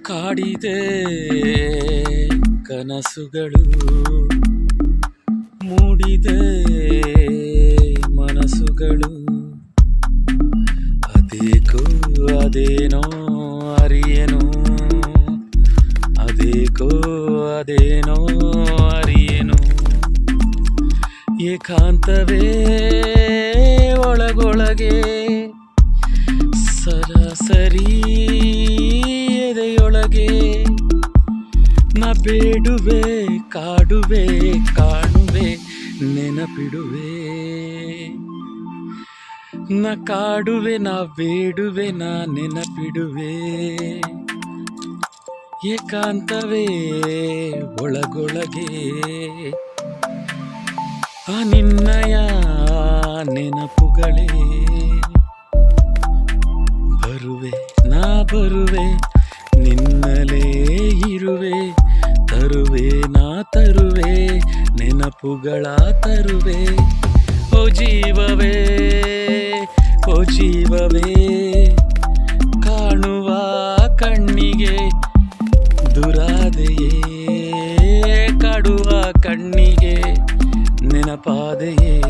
ಕಾಡಿದೆ ಕನಸುಗಳು, ಮೂಡಿದೆ ಮನಸ್ಸುಗಳು. ಅದೇಕೋ ಅದೇನೋ ಅರಿಯೇನೋ, ಅದೇಕೋ ಅದೇನೋ ಅರಿಯೇನೋ. ಏಕಾಂತವೇ ಒಳಗೊಳಗೆ ಸರಾಸರಿ ಎದೆಯೊಳಗೆ. ನ ಬೇಡುವೆ ಕಾಡುವೆ ಕಾಣುವೆ ನೆನಪಿಡುವೆ. ನ ಕಾಡುವೆ ನಾ ಬೇಡುವೆ ನಾ ನೆನಪಿಡುವೆ. ಏಕಾಂತವೇ ಒಳಗೊಳಗೆ ನಿನ್ನಯ ನೆನಪುಗಳೇ. ಬರುವೆ ನಾ ಬರುವೆ ನಿನ್ನಲೇ ಇರುವೆ. ತರುವೆ ನಾ ತರುವೆ ನೆನಪುಗಳ ತರುವೆ. ಓ ಜೀವವೇ ಓ ಜೀವವೇ, ಕಾಣುವ ಕಣ್ಣಿಗೆ ದುರಾದೆಯೇ, ಕಾಡುವ ಕಣ್ಣಿಗೆ ನೆನಪಾದೆಯೇ.